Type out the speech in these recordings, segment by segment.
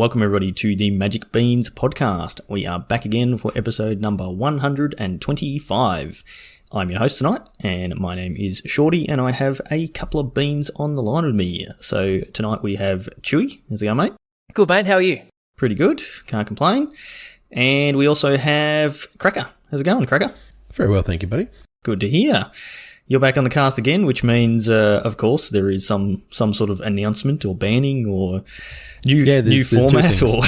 welcome everybody to the Magic Beans podcast. We are back again for episode number 125. I'm your host tonight, and my name is Shorty, and I have a couple of beans on the line with me. So tonight we have Chewy. How's it going, mate? Good, mate. How are you? Pretty good. Can't complain. And we also have Cracker. How's it going, Cracker? Very well, thank you, buddy. Good to hear. You're back on the cast again, which means, of course, there is some sort of announcement or banning or new format or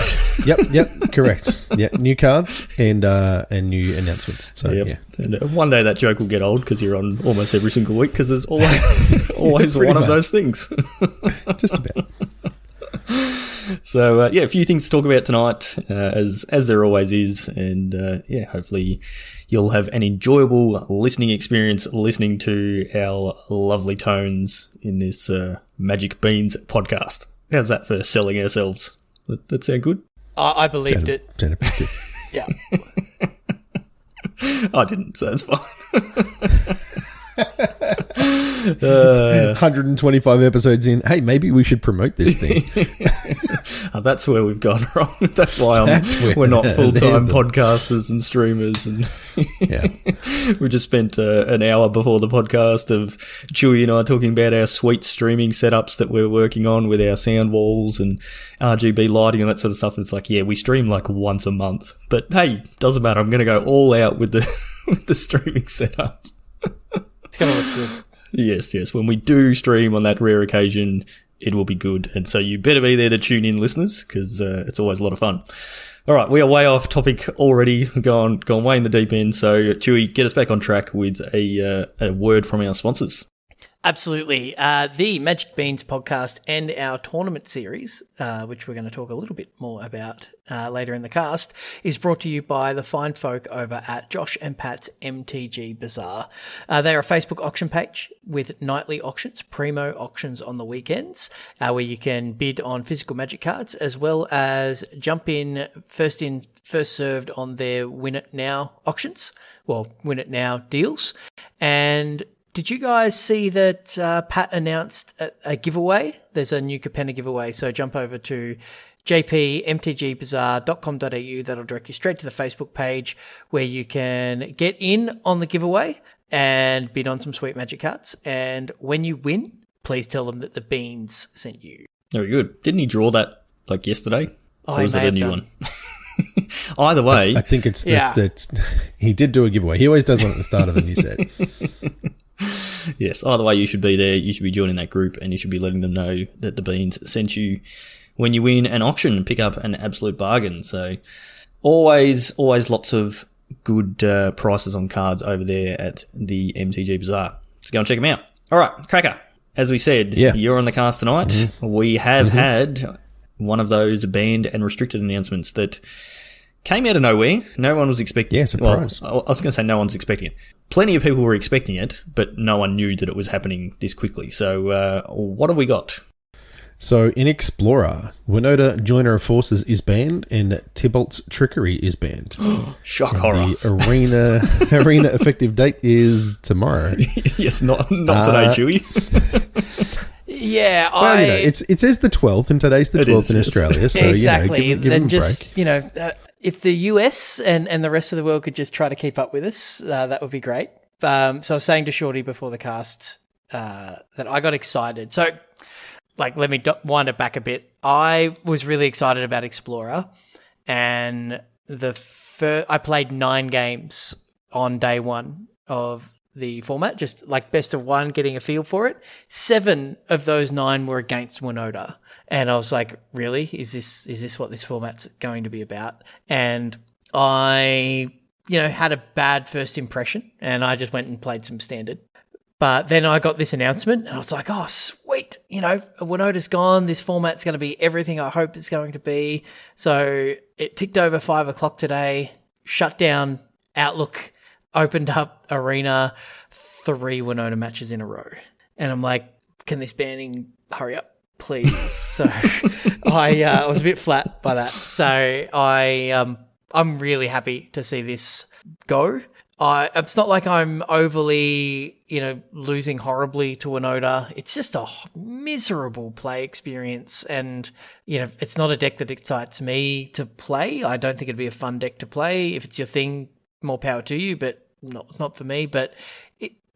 Yep, correct. Yeah, new cards and new announcements. So yeah. And one day that joke will get old because you're on almost every single week because there's always one of those things. Just about. So a few things to talk about tonight, as there always is, and hopefully you'll have an enjoyable listening experience listening to our lovely tones in this Magic Beans podcast. How's that for selling ourselves? That sound good? I believed it. Sounded pretty good. Yeah. I didn't, so it's fine. 125 episodes in. Hey, maybe we should promote this thing. That's where we've gone wrong. That's why we're not full-time podcasters and streamers. And we just spent an hour before the podcast of Chewy and I talking about our sweet streaming setups that we're working on with our sound walls and RGB lighting and that sort of stuff. And it's like, we stream like once a month. But hey, doesn't matter. I'm going to go all out with the streaming setup. It's going to look good. Yes. When we do stream on that rare occasion, it will be good. And so you better be there to tune in, listeners, because it's always a lot of fun. All right, we are way off topic already, gone way in the deep end. So, Chewy, get us back on track with a word from our sponsors. Absolutely. The Magic Beans podcast and our tournament series, which we're going to talk a little bit more about later in the cast, is brought to you by the fine folk over at Josh and Pat's MTG Bazaar. They are a Facebook auction page with nightly auctions, primo auctions on the weekends, where you can bid on physical Magic cards, as well as jump in, first served on their Win It Now auctions, Win It Now deals. And did you guys see that Pat announced a giveaway? There's a new Capenna giveaway, so jump over to jpmtgbazaar.com.au. That'll direct you straight to the Facebook page where you can get in on the giveaway and bid on some sweet Magic cards. And when you win, please tell them that the Beans sent you. Very good. Didn't he draw that like yesterday? Oh, or was it a new one? Either way. I think it's that he did do a giveaway. He always does one at the start of a new set. Yes, either way, you should be there. You should be joining that group, and you should be letting them know that the Beans sent you when you win an auction and pick up an absolute bargain. So always lots of good prices on cards over there at the MTG Bazaar. So go and check them out. All right, Cracker, as we said, you're on the cast tonight. Mm-hmm. We have had one of those banned and restricted announcements that came out of nowhere. No one was expecting it. Yeah, surprise. Well, I was going to say no one's expecting it. Plenty of people were expecting it, but no one knew that it was happening this quickly. So what have we got? So in Explorer, Winota Joiner of Forces is banned and Tybalt's Trickery is banned. Shock horror. The arena effective date is tomorrow. Yes, not today, Chewy. Yeah, well, it says the 12th, and today's the 12th in Australia. So exactly. Give them a break. If the US and the rest of the world could just try to keep up with us, that would be great. So I was saying to Shorty before the cast that I got excited. So, let me wind it back a bit. I was really excited about Explorer, and I played 9 games on day one of the format, just like best of one, getting a feel for it. 7 of those 9 were against Winota. And I was like, really? Is this what this format's going to be about? And I, had a bad first impression, and I just went and played some standard. But then I got this announcement, and I was like, oh, sweet. Winota's gone. This format's going to be everything I hope it's going to be. So it ticked over 5 o'clock today, shut down Outlook, opened up Arena, 3 Winota matches in a row. And I'm like, can this banning hurry up, please? So I was a bit flat by that. So I'm really happy to see this go. It's not like I'm overly, losing horribly to Winota. It's just a miserable play experience, and it's not a deck that excites me to play. I don't think it'd be a fun deck to play. If it's your thing, more power to you, but not for me. But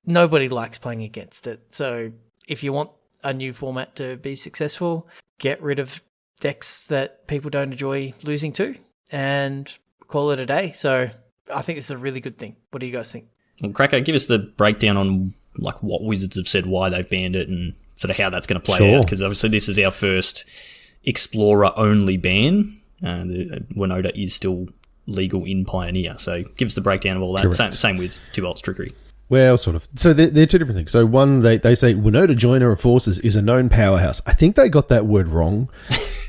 nobody likes playing against it. So if you want a new format to be successful, get rid of decks that people don't enjoy losing to, and call it a day. So I think it's a really good thing. What do you guys think? Well, Cracker, give us the breakdown on like what Wizards have said, why they've banned it, and sort of how that's going to play out. Because obviously this is our first Explorer-only ban. Winota is still legal in Pioneer. So give us the breakdown of all that. Same with Tybalt's Trickery. Well, sort of. So they're two different things. So one, they say Winota Joiner of Forces is a known powerhouse. I think they got that word wrong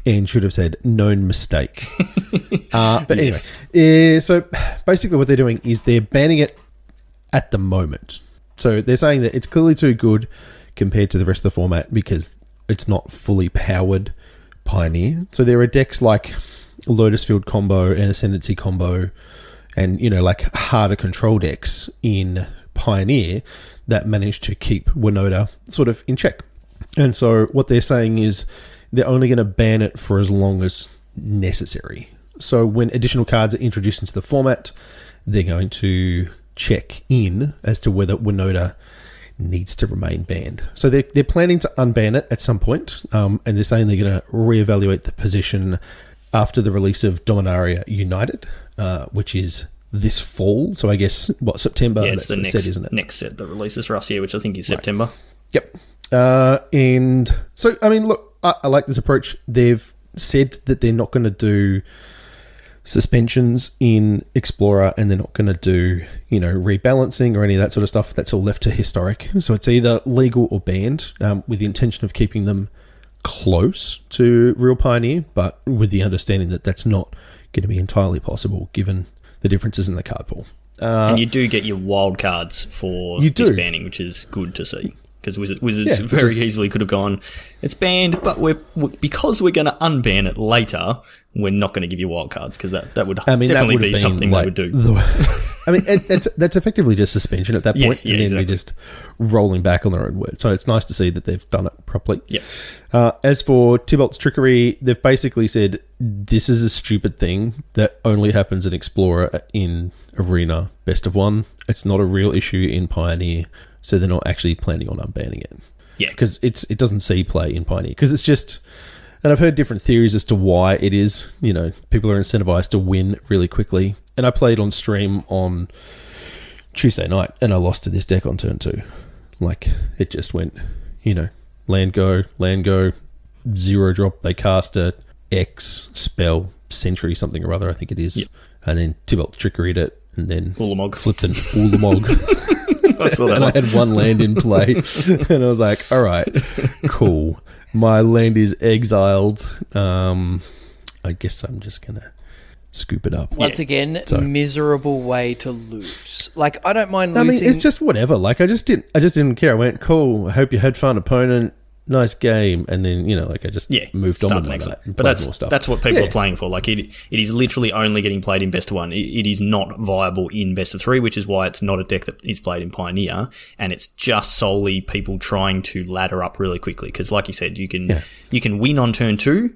and should have said known mistake. But yes. Anyway, so basically what they're doing is they're banning it at the moment. So they're saying that it's clearly too good compared to the rest of the format because it's not fully powered Pioneer. So there are decks like Lotus Field Combo and Ascendancy Combo and, like harder control decks in Pioneer that managed to keep Winota sort of in check. And so what they're saying is they're only going to ban it for as long as necessary. So when additional cards are introduced into the format, they're going to check in as to whether Winota needs to remain banned. So they're planning to unban it at some point, and they're saying they're going to reevaluate the position after the release of Dominaria United, which is this fall. So I guess, September? Yeah, it's the next set, isn't it? Next set that releases for us here, which I think is September. Yep. And so, I mean, look, I like this approach. They've said that they're not going to do suspensions in Explorer and they're not going to do, rebalancing or any of that sort of stuff. That's all left to historic. So it's either legal or banned, with the intention of keeping them close to Real Pioneer, but with the understanding that that's not going to be entirely possible given the differences in the card pool. And you do get your wild cards for this banning, which is good to see. Because Wizards very easily could have gone, it's banned, but because we're going to unban it later, we're not going to give you wild cards, because that would definitely be something they would do. That's effectively just suspension at that point, and then exactly. they're just rolling back on their own word. So it's nice to see that they've done it properly. Yeah. As for Tybalt's Trickery, they've basically said this is a stupid thing that only happens in Explorer in Arena Best of One. It's not a real issue in Pioneer. So they're not actually planning on unbanning it. Yeah. Because it doesn't see play in Pioneer. Because it's just... And I've heard different theories as to why it is. People are incentivized to win really quickly. And I played on stream on Tuesday night, and I lost to this deck on turn 2. Like, it just went, land go, 0 drop. They cast a X spell, Sentry something or other, I think it is. Yep. And then Tybalt Trickeried it, and then Ulamog. flipped an Ulamog. And I had one land in play, and I was like, all right, cool. My land is exiled. I guess I'm just going to scoop it up. Once again, miserable way to lose. Like, I don't mind losing. I mean, it's just whatever. Like, I just didn't care. I went, cool, I hope you had fun, opponent. Nice game. And then, I just moved on with that. But that's what people are playing for. Like, it is literally only getting played in Best of One. It is not viable in Best of Three, which is why it's not a deck that is played in Pioneer. And it's just solely people trying to ladder up really quickly. Because, like you said, you can win on turn 2.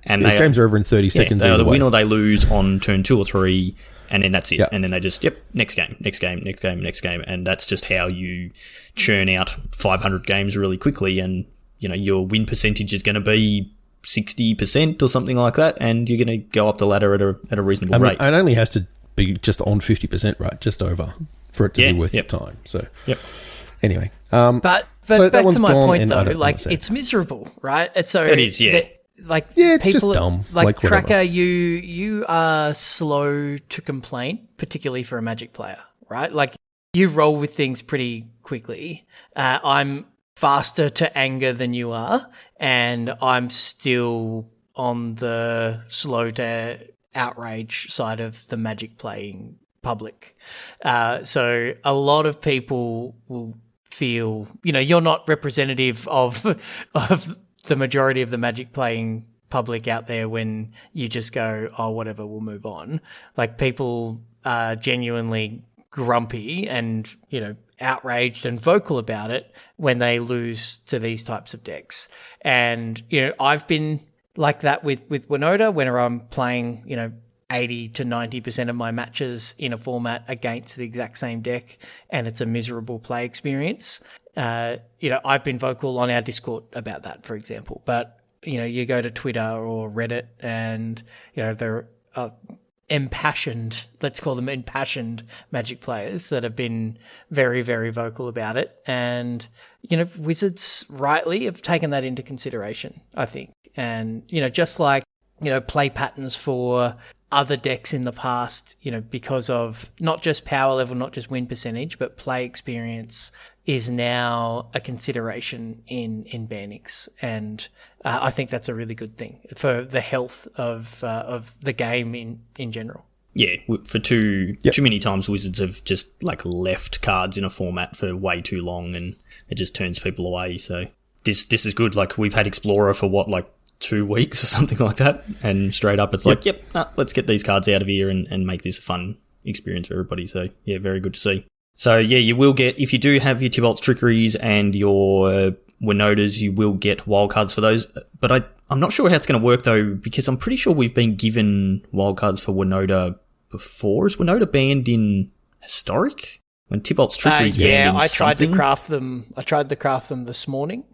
And games are over in 30 seconds. They either win or they lose on turn 2 or 3. And then that's it. Yep. And then they just, next game. And that's just how you churn out 500 games really quickly. And your win percentage is going to be 60% or something like that, and you're going to go up the ladder at a reasonable rate. It only has to be just on 50%, right? Just over for it to be worth your time. So, anyway. But so back to my point, though, it's miserable, right? It is, yeah. It's people, just dumb. Like Cracker, you are slow to complain, particularly for a Magic player, right? Like, you roll with things pretty quickly. I'm faster to anger than you are, and I'm still on the slow to outrage side of the Magic playing public. So a lot of people will feel, you're not representative of the majority of the Magic playing public out there when you just go, oh, whatever, we'll move on. Like, people are genuinely grumpy and, outraged and vocal about it when they lose to these types of decks. And, I've been like that with Winota whenever I'm playing, 80 to 90% of my matches in a format against the exact same deck and it's a miserable play experience. I've been vocal on our Discord about that, for example. But, you go to Twitter or Reddit and, there are impassioned, let's call them impassioned Magic players that have been very, very vocal about it. And, Wizards rightly have taken that into consideration, I think. And, just like, play patterns for other decks in the past, because of not just power level, not just win percentage, but play experience is now a consideration in bannings. And I think that's a really good thing for the health of the game in general. Yeah, for too many times Wizards have just left cards in a format for way too long and it just turns people away. So this is good. We've had Explorer for 2 weeks or something like that, and straight up it's let's get these cards out of here and make this a fun experience for everybody. So yeah, very good to see. So yeah, you will get, if you do have your Tybalt's Trickeries and your Winotas, you will get wildcards for those. But I'm not sure how it's going to work though, because I'm pretty sure we've been given wildcards for Winota before. Is Winota banned in Historic? When Tybalt's Trickeries banned in I tried something? to craft them. I tried to craft them this morning,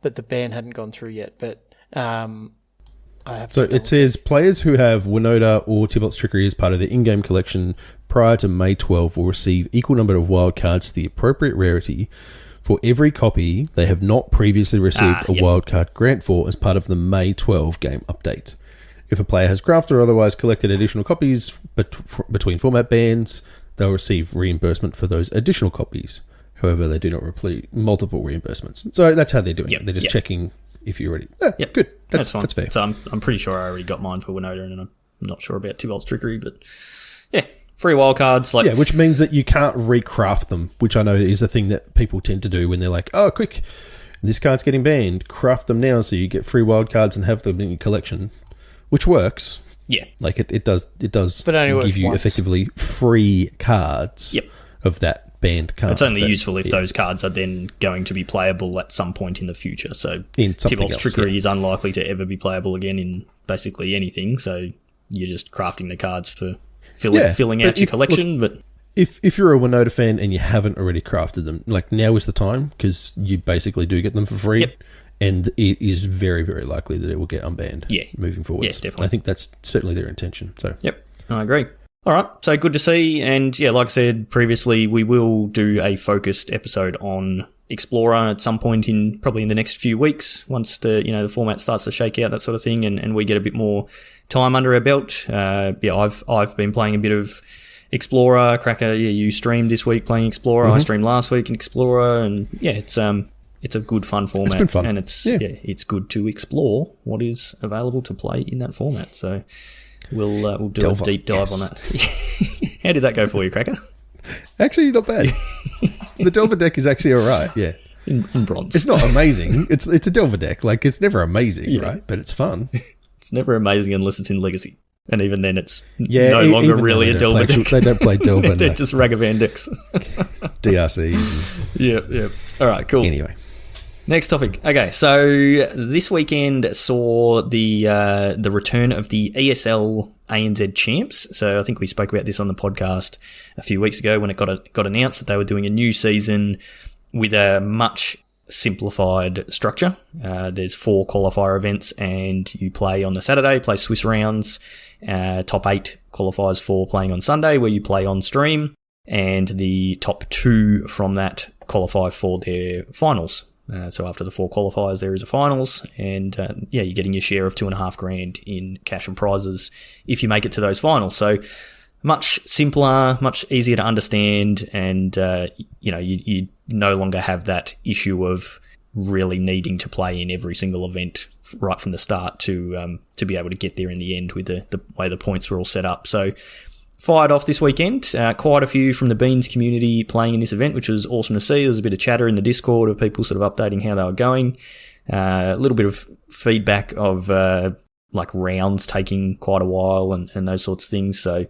but the ban hadn't gone through yet. But so it says players who have Winota or Tybalt's Trickery as part of their in-game collection prior to May 12 will receive equal number of wildcards to the appropriate rarity for every copy they have not previously received a wildcard grant for as part of the May 12 game update. If a player has crafted or otherwise collected additional copies between format bans, they'll receive reimbursement for those additional copies. However, they do not repeat multiple reimbursements. So that's how they're doing it. They're just checking if you're ready. Good. That's fine. That's fair. So I'm pretty sure I already got mine for Winota, and I'm not sure about Tybalt's Trickery, but yeah, free wildcards. Which means that you can't recraft them, which I know is a thing that people tend to do when they're like, oh, quick, this card's getting banned. Craft them now so you get free wildcards and have them in your collection, which works. Yeah. It does but only give you once. Effectively free cards of that banned card. It's only useful if those cards are then going to be playable at some point in the future. So Tybalt's Trickery is unlikely to ever be playable again in basically anything. So you're just crafting the cards for filling out your collection. But if you're a Winota fan and you haven't already crafted them, now is the time, because you basically do get them for free. Yep. And it is very, very likely that it will get unbanned moving forward. Yeah, definitely. I think that's certainly their intention. So yep, I agree. All right, so good to see. And yeah, like I said previously, we will do a focused episode on Explorer at some point probably in the next few weeks, once the format starts to shake out, that sort of thing, and we get a bit more time under our belt. I've been playing a bit of Explorer. Cracker, you streamed this week playing Explorer. I streamed last week in Explorer, and it's a good fun format. It's been fun. And it's good to explore what is available to play in that format. So we'll do a deep dive on that. How did that go for you, Cracker? Actually, not bad. The Delver deck is actually all right. Yeah, in bronze. It's not amazing. It's a Delver deck. It's never amazing, right? But it's fun. It's never amazing unless it's in Legacy, and even then, it's no longer really a Delver deck. They don't play Delver. They're just Ragavan decks. DRCs. Yeah. All right, cool. Anyway. Next topic. Okay, so this weekend saw the return of the ESL ANZ champs. So I think we spoke about this on the podcast a few weeks ago when it got announced that they were doing a new season with a much simplified structure. There's 4 qualifier events, and you play on the Saturday, play Swiss rounds. Top 8 qualifies for playing on Sunday, where you play on stream, and the top 2 from that qualify for their finals. So after the 4 qualifiers, there is a finals, and you're getting your share of $2,500 in cash and prizes if you make it to those finals. So much simpler, much easier to understand, and you no longer have that issue of really needing to play in every single event right from the start to be able to get there in the end with the way the points were all set up. So fired off this weekend. Quite a few from the Beans community playing in this event, which was awesome to see. There was a bit of chatter in the Discord of people sort of updating how they were going. A little bit of feedback of rounds taking quite a while and those sorts of things. So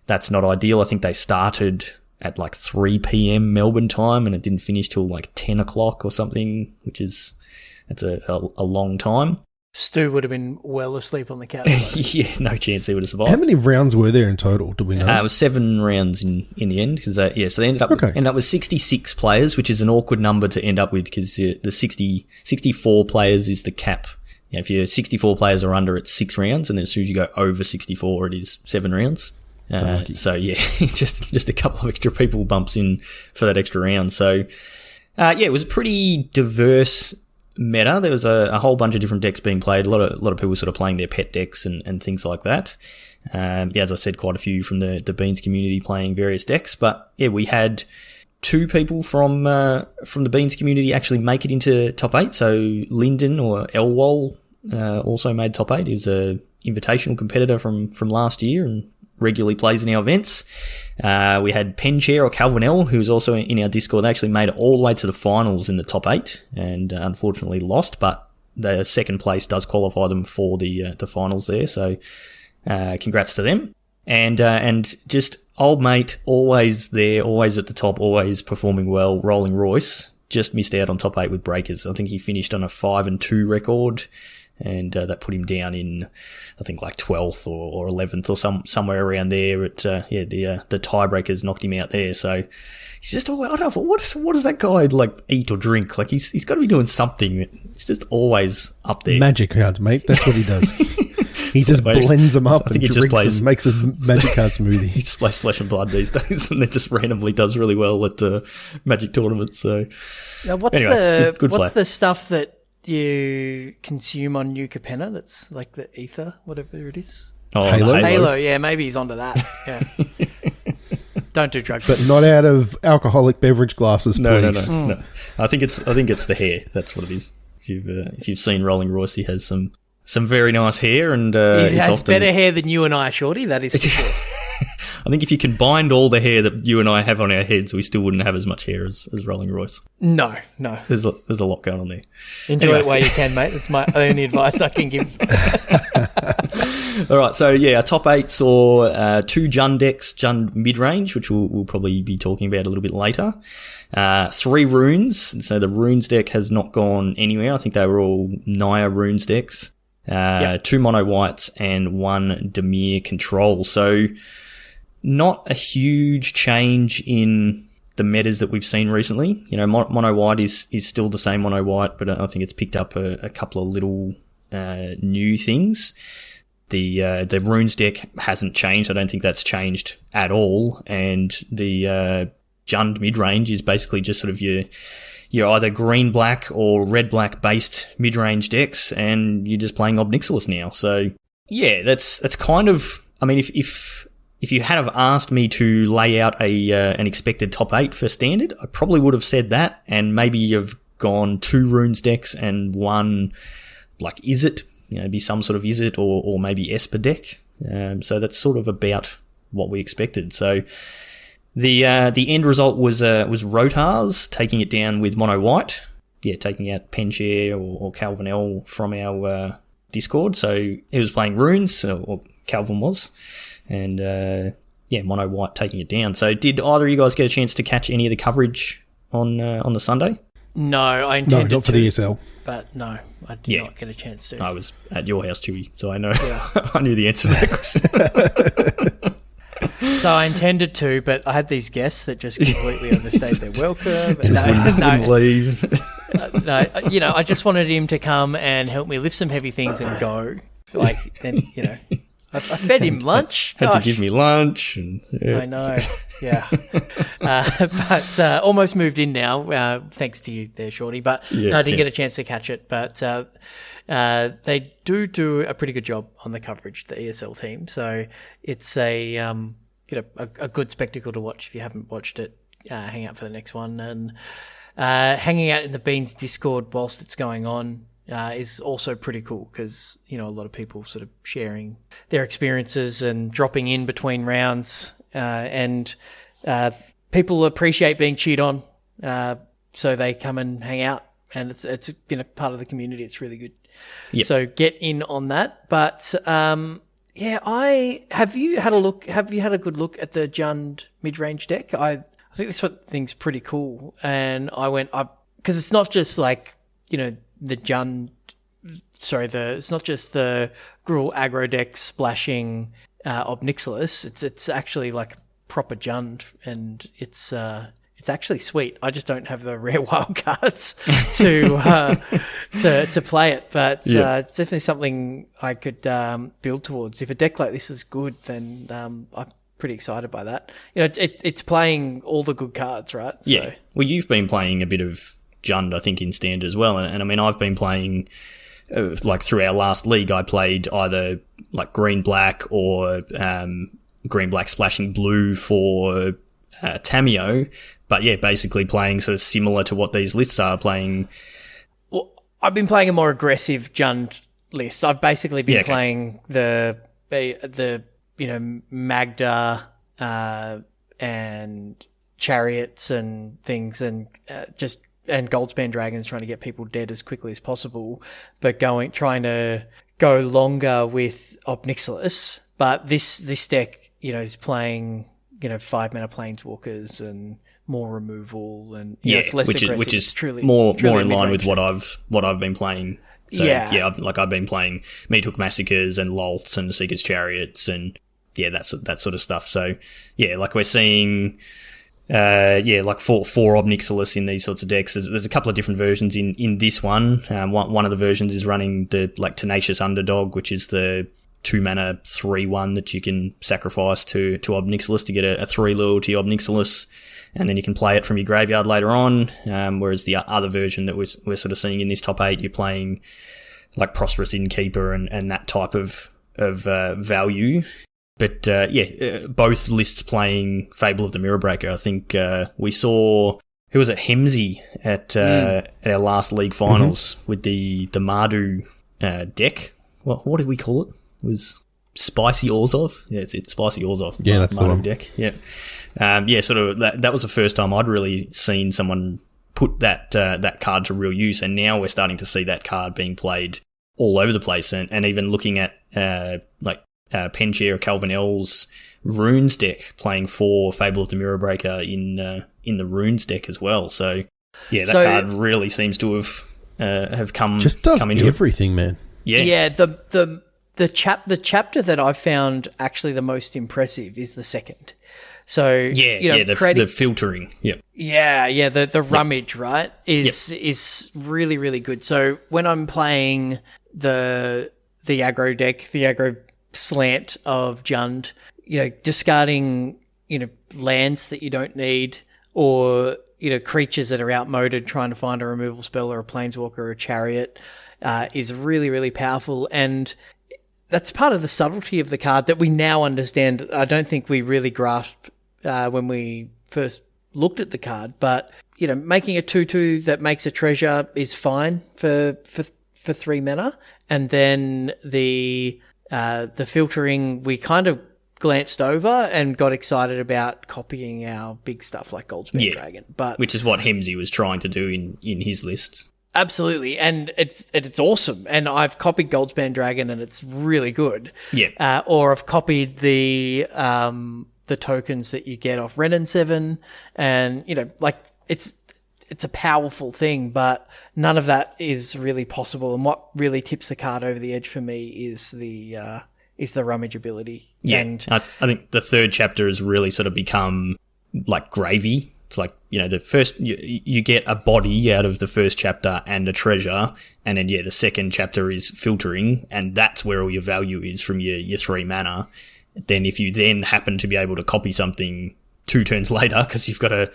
that's not ideal. I think they started at like 3 p.m. Melbourne time, and it didn't finish till like 10 o'clock or something, that's a long time. Stu would have been well asleep on the couch. Yeah, no chance he would have survived. How many rounds were there in total? Do we know? It was 7 rounds in the end, because so they ended up with 66 players, which is an awkward number to end up with, because the 64 players is the cap. If you're 64 players or under, it's 6 rounds, and then as soon as you go over 64, it is 7 rounds. So yeah, just a couple of extra people bumps in for that extra round. So it was a pretty diverse meta. There was a whole bunch of different decks being played. A lot of people sort of playing their pet decks and things like that. As I said, quite a few from the Beans community playing various decks. But yeah, we had 2 people from the Beans community actually make it into top 8. So Lyndon or Elwol also made top 8. He was a invitational competitor from last year and regularly plays in our events. We had Penchair or Calvinel, who was also in our Discord. They actually made it all the way to the finals in the top 8 and unfortunately lost, but the second place does qualify them for the finals there. So congrats to them. And just old mate, always there, always at the top, always performing well. Rolling Royce just missed out on top 8 with breakers. I think he finished on a 5-2 record. And that put him down in, I think, like 12th or 11th or somewhere around there. The tiebreakers knocked him out there. So he's just always, I don't know, what does that guy like eat or drink? Like he's got to be doing something. He's just always up there. Magic cards, mate. That's what he does. He just blends them up and drinks and makes a magic card smoothie. He just plays Flesh and Blood these days, and then just randomly does really well at Magic tournaments. So now, what's the stuff that you consume on New Capenna that's like the ether, whatever it is? Oh, Halo, yeah, maybe he's onto that. Yeah. Don't do drugs. But not out of alcoholic beverage glasses, please. No. I think it's the hair. That's what it is. If you've seen Rolling Royce, he has some very nice hair, and he has better hair than you and I, Shorty. That is for sure. I think if you combined all the hair that you and I have on our heads, we still wouldn't have as much hair as Rolling Royce. No. There's a lot going on there. Enjoy it while you can, mate. That's my only advice I can give. All right, so yeah, our top 8 saw 2 Jund decks, Jund mid-range, which we'll probably be talking about a little bit later. 3 runes, so the runes deck has not gone anywhere. I think they were all Naya runes decks. 2 mono whites and 1 Demir control. So not a huge change in the metas that we've seen recently. You know, mono white is still the same mono white, but I think it's picked up a couple of little new things. The runes deck hasn't changed. I don't think that's changed at all. And the Jund mid-range is basically just sort of you're either green-black or red-black based mid-range decks, and you're just playing Ob Nixilis now. So yeah, that's kind of, I mean, if you had have asked me to lay out an expected top 8 for standard, I probably would have said that, and maybe you've gone 2 runes decks and 1 like Izzet, be some sort of Izzet or maybe Esper deck. So that's sort of about what we expected. So the end result was Rotars taking it down with mono white. Yeah, taking out Penchair or Calvinel from our Discord. So he was playing runes, or Calvin was. And mono white taking it down. So did either of you guys get a chance to catch any of the coverage on the Sunday? No, I intended not for the ESL. But no, I did not get a chance to. I was at your house, Chewy, so I know. Yeah. I knew the answer to that question. So I intended to, but I had these guests that just completely overstayed their welcome. Wouldn't leave. I just wanted him to come and help me lift some heavy things and go. Like, then, I fed him lunch. Had to give me lunch. And, yeah. I know, yeah. But almost moved in now, thanks to you there, Shorty. But I didn't get a chance to catch it. But they do a pretty good job on the coverage, the ESL team. So it's a good spectacle to watch. If you haven't watched it, hang out for the next one. And hanging out in the Beans Discord whilst it's going on is also pretty cool, because a lot of people sort of sharing their experiences and dropping in between rounds, and people appreciate being cheated on, so they come and hang out, and it's part of the community. It's really good. Yep. So get in on that. But have you had a good look at the Jund mid-range deck? I think this one thing's pretty cool. And I went up because it's not just like, the Jund. Sorry, it's not just the Gruul aggro deck splashing Obnixilis. It's actually like proper Jund, and it's actually sweet. I just don't have the rare wild cards to play it, but it's definitely something I could build towards. If a deck like this is good, then I'm pretty excited by that. It's playing all the good cards, right? Yeah. So. Well, you've been playing a bit of Jund, I think, in Standard as well, and I mean, I've been playing. Like through our last league, I played either like green-black or green-black splashing blue for Tameo. But yeah, basically playing sort of similar to what these lists are playing. Well, I've been playing a more aggressive Jund list. I've basically been playing the Magda and chariots and things, and and Goldspan Dragons, trying to get people dead as quickly as possible, but trying to go longer with Obnixilis. But this deck, is playing, 5-mana Planeswalkers and more removal, and it's less aggressive. Which is truly more in line with what I've been playing. So I've been playing Meathook Massacres and Lolths and Seeker's Chariots and that sort of stuff. So like we're seeing. Like four Obnixilis in these sorts of decks. There's a couple of different versions in this one. One of the versions is running the like Tenacious Underdog, which is the 2-mana 3/1 that you can sacrifice to Obnixilis to get a 3 loyalty Obnixilis, and then you can play it from your graveyard later on. Whereas the other version that we're sort of seeing in this top 8, you're playing like Prosperous Innkeeper and that type of value. But both lists playing Fable of the Mirrorbreaker. I think we saw, who was it, Hemsey at our last league finals with the Mardu deck. What did we call it? It was Spicy Orzhov? Yeah, it's Spicy Orzhov. Yeah, that's the one. Deck. Yeah. Sort of that was the first time I'd really seen someone put that card to real use, and now we're starting to see that card being played all over the place, and even looking at Penchair or Calvin L's Runes deck playing for Fable of the Mirrorbreaker in the Runes deck as well. So that card really seems to have come into everything, man. Yeah. The chapter that I found actually the most impressive is the second. So the filtering. Yeah. The rummage, right, is really, really good. So when I'm playing the aggro deck, the aggro slant of Jund, discarding, lands that you don't need, or, creatures that are outmoded trying to find a removal spell or a planeswalker or a chariot, is really, really powerful. And that's part of the subtlety of the card that we now understand. I don't think we really grasped when we first looked at the card, but, making a 2/2 that makes a treasure is fine for 3 mana. And then the filtering we kind of glanced over and got excited about copying our big stuff like Goldspan Dragon, but which is what Hemsey was trying to do in his lists. Absolutely, and it's awesome. And I've copied Goldspan Dragon, and it's really good. Yeah. Or I've copied the tokens that you get off Ren and 7, and it's a powerful thing, but none of that is really possible. And what really tips the card over the edge for me is the rummage ability. Yeah, and I think the third chapter has really sort of become like gravy. It's like, the first, you get a body out of the first chapter and a treasure, and then the second chapter is filtering, and that's where all your value is from your 3 mana. Then if you then happen to be able to copy something 2 turns later, because you've got to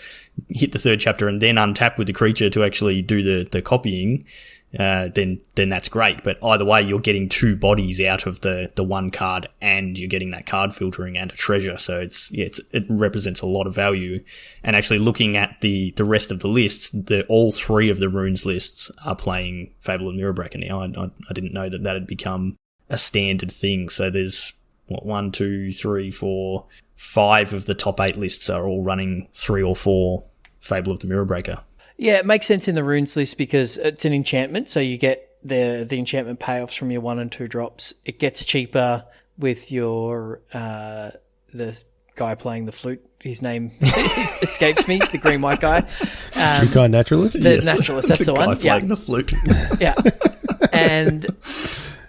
hit the third chapter and then untap with the creature to actually do the copying, then that's great. But either way, you're getting 2 bodies out of the one card, and you're getting that card filtering and a treasure. So it represents a lot of value. And actually looking at the rest of the lists, all 3 of the Runes lists are playing Fable of Mirrorbreaker now. I didn't know that had become a standard thing. So there's 1, 2, 3, 4, 5 of the top 8 lists are all running 3 or 4 Fable of the Mirrorbreaker. Yeah, it makes sense in the Runes list because it's an enchantment, so you get the enchantment payoffs from your 1 and 2 drops. It gets cheaper with your the guy playing the flute. His name escapes me. The green white guy. True guy naturalist. The naturalist. That's the one. Guy playing the flute. Yeah, and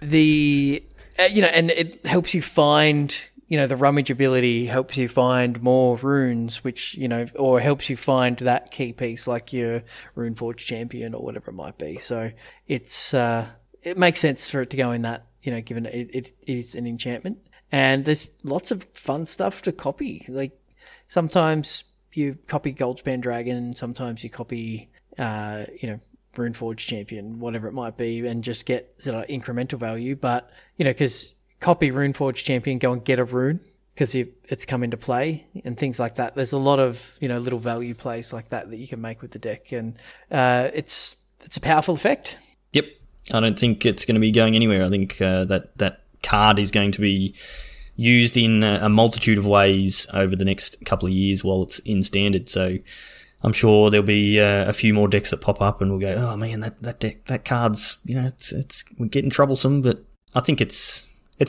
the and it helps you find. The rummage ability helps you find more runes, which, or helps you find that key piece like your Runeforge champion or whatever it might be. So it makes sense for it to go in that, given it is an enchantment. And there's lots of fun stuff to copy. Like sometimes you copy Goldspan Dragon, sometimes you copy, Runeforge champion, whatever it might be, and just get sort of incremental value. But, because copy Runeforge champion, go and get a rune because it's come into play and things like that. There's a lot of little value plays like that you can make with the deck, and it's a powerful effect. Yep, I don't think it's going to be going anywhere. I think that card is going to be used in a multitude of ways over the next couple of years while it's in standard. So I'm sure there'll be a few more decks that pop up, and we'll go, oh man, that deck, that card's we're getting troublesome, but I think it's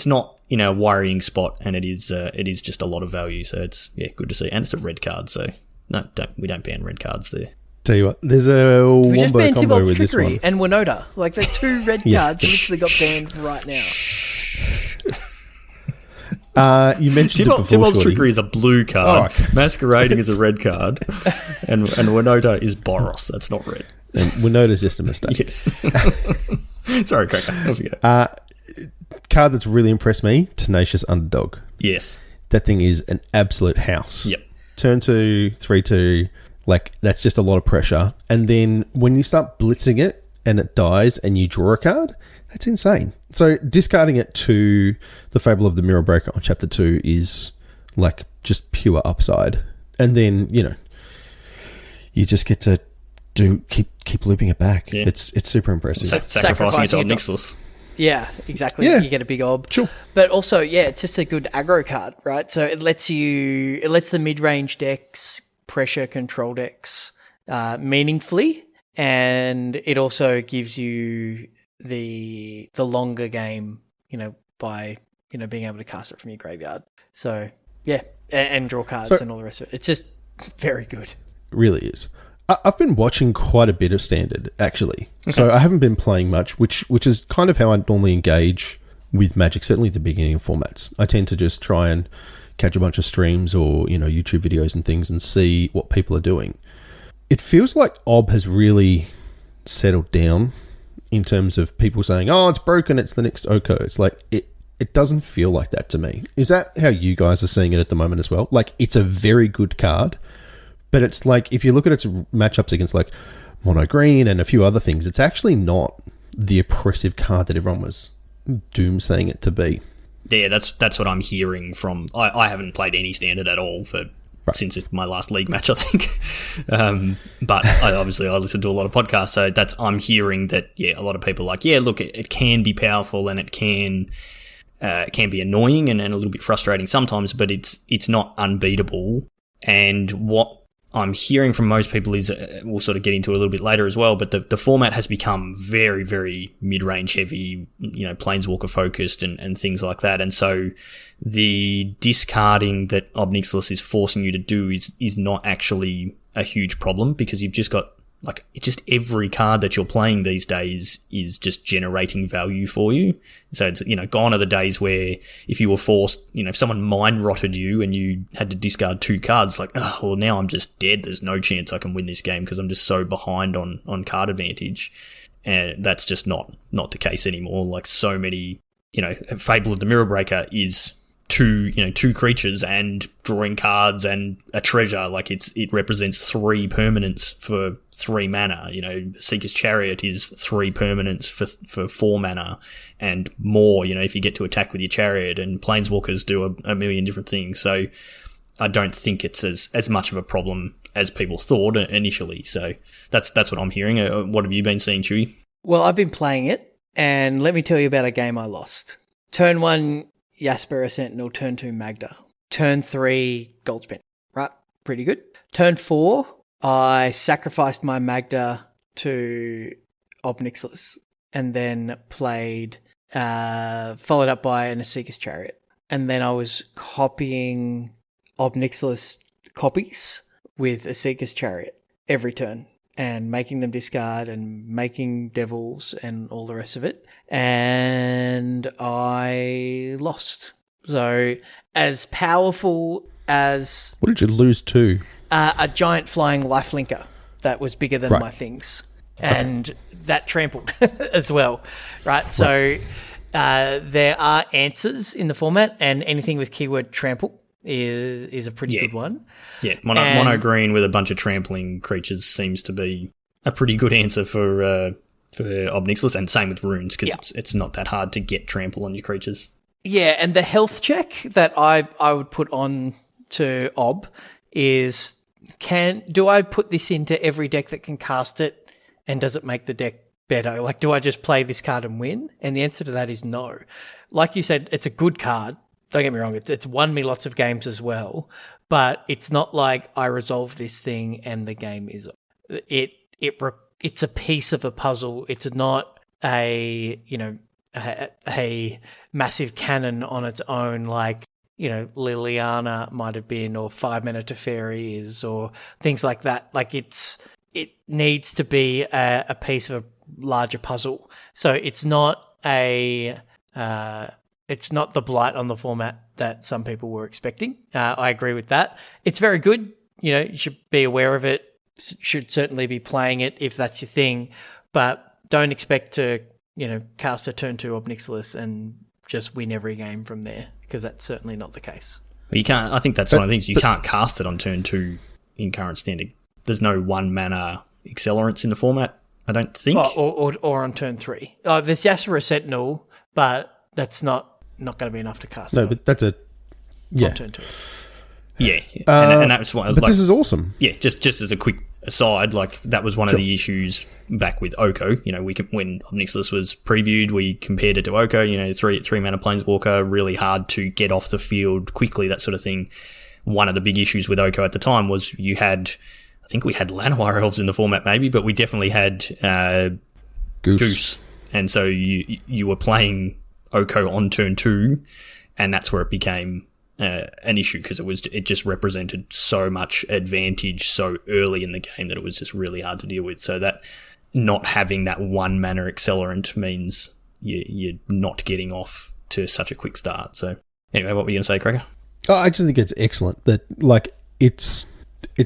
not a worrying spot, and it is just a lot of value. So it's good to see, and it's a red card. So no, we don't ban red cards there. Tell you what, there's a wombo combo with this one. And Winota, like the two red cards literally got banned right now. You mentioned it before, Tibbol's Shorty. Trickery is a blue card. Oh, okay. Masquerading is a red card, and Winota is Boros. That's not red. And Winota's just a mistake. Yes. Sorry, Cracker. Off you go. Card that's really impressed me, Tenacious Underdog. Yes. That thing is an absolute house. Yep. Turn 2, 3/2, that's just a lot of pressure. And then when you start blitzing it and it dies and you draw a card, that's insane. So discarding it to the Fable of the Mirror Breaker on Chapter 2 is just pure upside. And then, you just get to keep looping it back. Yeah. It's super impressive. Sacrificing it to Obnixilis. Yeah, exactly. Yeah. You get a big ob. Sure. But also, it's just a good aggro card, right? So it lets the mid-range decks, pressure control decks, meaningfully, and it also gives you the longer game, by being able to cast it from your graveyard. So yeah, and draw cards and all the rest of it. It's just very good. It really is. I've been watching quite a bit of Standard, actually. Okay. So I haven't been playing much, which is kind of how I normally engage with Magic, certainly at the beginning of formats. I tend to just try and catch a bunch of streams or, YouTube videos and things and see what people are doing. It feels like OB has really settled down in terms of people saying, oh, it's broken, it's the next Oko. It's like, it doesn't feel like that to me. Is that how you guys are seeing it at the moment as well? It's a very good card, but it's if you look at its matchups against Mono Green and a few other things, it's actually not the oppressive card that everyone was doomsaying it to be. Yeah, that's what I'm hearing from. I haven't played any Standard at all since my last league match, I think. But I listen to a lot of podcasts, so I'm hearing that a lot of people are like, look, it can be powerful and it can be annoying and a little bit frustrating sometimes, but it's not unbeatable. And what I'm hearing from most people is, we'll sort of get into a little bit later as well, but the format has become very, very mid-range heavy, Planeswalker focused and things like that. And so the discarding that Obnixilis is forcing you to do is not actually a huge problem, because you've just got just every card that you're playing these days is just generating value for you. So it's, gone are the days where if you were forced, if someone mind rotted you and you had to discard 2 cards, now I'm just dead. There's no chance I can win this game because I'm just so behind on card advantage. And that's just not the case anymore. So many, Fable of the Mirror Breaker is 2 creatures and drawing cards and a treasure. It represents 3 permanents for 3 mana. Seeker's Chariot is 3 permanents for 4 mana and more, if you get to attack with your chariot, and Planeswalkers do a million different things. So I don't think it's as much of a problem as people thought initially. So that's what I'm hearing. What have you been seeing, Chewy? Well, I've been playing it, and let me tell you about a game I lost. Turn 1, Jaspera Sentinel, turn 2 Magda. Turn 3 Goldspan. Right? Pretty good. Turn 4, I sacrificed my Magda to Obnixilis and then played, followed up by an Seeker's Chariot. And then I was copying Ob Nixilis copies with a Seeker's Chariot every turn and making them discard and making devils and all the rest of it. And I lost. So as powerful as... What did you lose to? A giant flying lifelinker that was bigger than my things. And that trampled as well, right? So there are answers in the format, and anything with keyword trample is a pretty good one. Yeah, mono green with a bunch of trampling creatures seems to be a pretty good answer for Ob Nixilis, and same with runes, because it's not that hard to get trample on your creatures. Yeah, and the health check that I would put on to Ob is, do I put this into every deck that can cast it, and does it make the deck better? Like, do I just play this card and win? And the answer to that is no. Like you said, it's a good card. Don't get me wrong, it's won me lots of games as well, but it's not like I resolve this thing and the game is... It's a piece of a puzzle. It's not a massive cannon on its own, like, Liliana might have been, or 5-mana Teferi is, or things like that. Like, it needs to be a piece of a larger puzzle. So it's not it's not the blight on the format that some people were expecting. I agree with that. It's very good. You should be aware of it. Should certainly be playing it if that's your thing, but don't expect to, cast a turn 2 Ob Nixilis and just win every game from there, because that's certainly not the case. Well, you can't. I think that's one of the things. You can't cast it on turn 2 in current standard. There's no 1-mana accelerants in the format, I don't think. Or on turn 3. There's Yasura Sentinel, but that's not going to be enough to cast. No, but that's on turn 2. Yeah, and that's what. But this is awesome. Yeah, just as a quick aside, like, that was one of the issues back with Oko. When Ob Nixilis was previewed, we compared it to Oko. 3-mana Planeswalker, really hard to get off the field quickly, that sort of thing. One of the big issues with Oko at the time was I think we had Llanowar Elves in the format maybe, but we definitely had Goose. And so you were playing Oko on turn 2, and that's where it became an issue, because it just represented so much advantage so early in the game that it was just really hard to deal with. So that not having that 1-mana accelerant means you're not getting off to such a quick start. So anyway, what were you going to say, Cracker? Oh, I just think it's excellent that, like, it's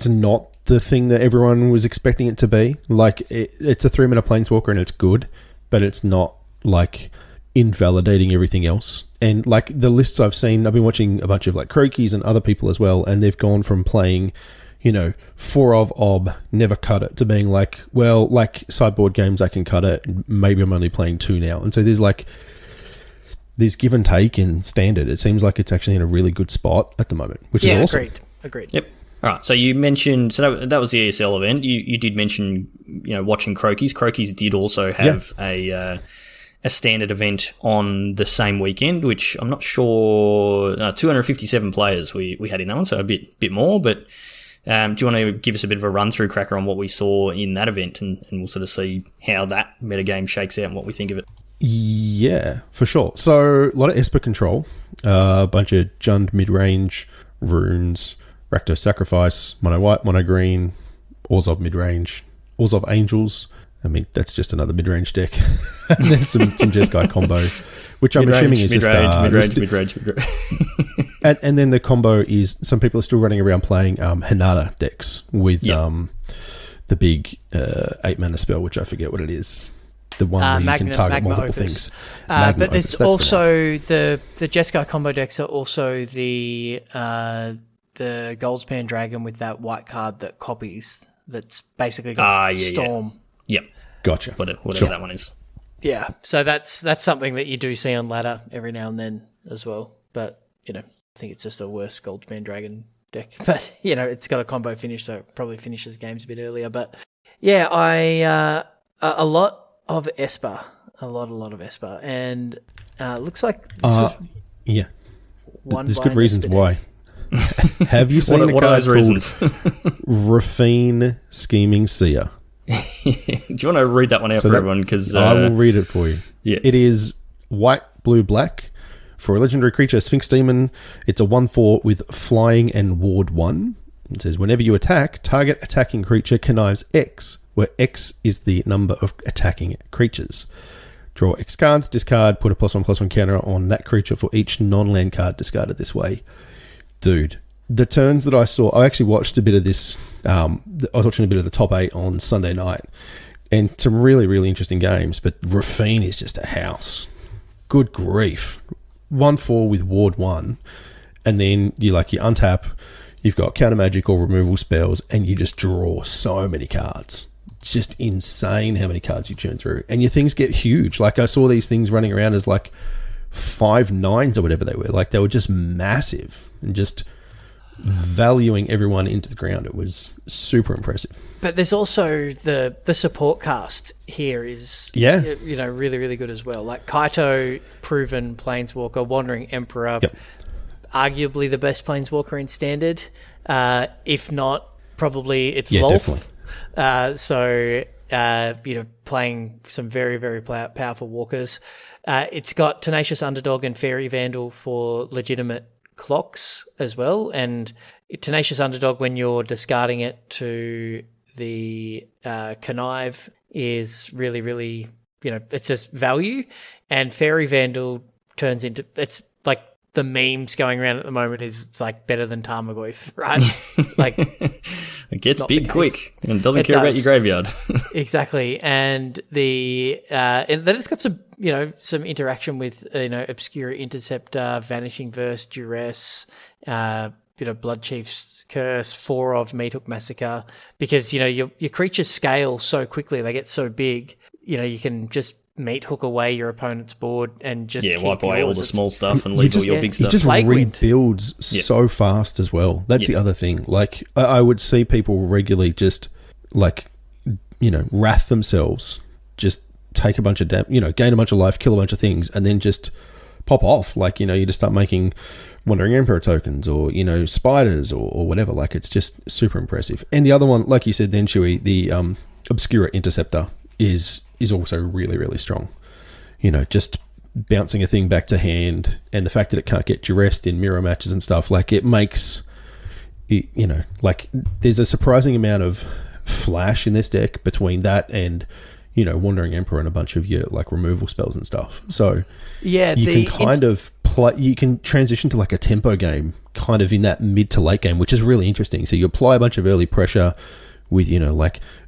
not the thing that everyone was expecting it to be. Like, it's a 3-mana Planeswalker and it's good, but it's not, like, invalidating everything else. And, like, the lists I've seen, I've been watching a bunch of, like, Crokies and other people as well, and they've gone from playing, 4 of Ob, never cut it, to being like, well, like, sideboard games, I can cut it, maybe I'm only playing 2 now. And so there's give and take in standard. It seems like it's actually in a really good spot at the moment, which is awesome. Agreed. Yep. All right, so you mentioned... So that was the ESL event. You did mention, watching Crokies. Crokies did also have a standard event on the same weekend, which I'm not sure... 257 players we had in that one, so a bit more. But do you want to give us a bit of a run-through, Cracker, on what we saw in that event, and we'll sort of see how that metagame shakes out and what we think of it? Yeah, for sure. So a lot of Esper control, a bunch of Jund mid-range, runes, Rakdos Sacrifice, mono white, mono green, Orzhov mid-range, Orzhov Angels. I mean, that's just another mid-range deck. And then some Jeskai combo, which I'm assuming is mid-range. And then the combo is, some people are still running around playing Hinata decks with the big 8-mana spell, which I forget what it is. The one where you can target multiple things. But there's also the Jeskai combo decks are also the Goldspan Dragon with that white card that copies. That's basically got Storm. Yep. Gotcha. Whatever that one is. Yeah. So that's something that you do see on ladder every now and then as well. But, I think it's just a worse Goldspan Dragon deck. But, it's got a combo finish, so it probably finishes games a bit earlier. But, yeah, a lot of Esper. A lot of Esper. And looks like... Yeah. There's good reasons why. Have you seen what are those reasons? Rafine Scheming Seer? Do you want to read that one out for everyone? Because I will read it for you. Yeah. It is white, blue, black For a legendary creature, Sphinx Demon, it's a 1/4 with flying and ward 1. It says, whenever you attack, target attacking creature connives X, where X is the number of attacking creatures. Draw X cards, discard, put a +1/+1 counter on that creature for each non-land card discarded this way. Dude, the turns that I saw, I actually watched a bit of this, I was watching a bit of the top 8 on Sunday night, and some really, really interesting games, but Rafine is just a house. Good grief. 1/4 with ward 1, and then you untap, you've got counter magic or removal spells, and you just draw so many cards. It's just insane how many cards you churn through. And your things get huge. Like, I saw these things running around as 5/9s or whatever they were. They were just massive and just valuing everyone into the ground. It was super impressive. But there's also the support cast here is really, really good as well. Like Kaito, proven Planeswalker, Wandering Emperor, arguably the best Planeswalker in Standard. If not, probably it's Lolth. Playing some very, very powerful walkers. It's got Tenacious Underdog and Fairy Vandal for legitimate clocks as well. And Tenacious Underdog, when you're discarding it to the connive, is really, really, it's just value. And Fairy Vandal turns into, it's like the memes going around at the moment is it's better than Tarmogoyf, right? It gets big quick and doesn't care about your graveyard. Exactly. And and then it's got some, some interaction with, Obscura Interceptor, Vanishing Verse, Duress, Blood Chief's Curse, 4 of Meat Hook Massacre, because, your creatures scale so quickly, they get so big, you can just Meat Hook away your opponent's board and just wipe away all the small stuff and leave all your big stuff. It just rebuilds so fast as well. That's the other thing. I would see people regularly just wrath themselves, just take a bunch of gain a bunch of life, kill a bunch of things, and then just pop off. You just start making Wandering Emperor tokens or, spiders or whatever. It's just super impressive. And the other one, like you said then, Chewy, the Obscura Interceptor is also really, really strong. Just bouncing a thing back to hand, and the fact that it can't get duressed in mirror matches and stuff, it makes it, there's a surprising amount of flash in this deck between that and Wandering Emperor and a bunch of your removal spells and stuff. So you can transition to a tempo game kind of in that mid to late game, which is really interesting. So you apply a bunch of early pressure with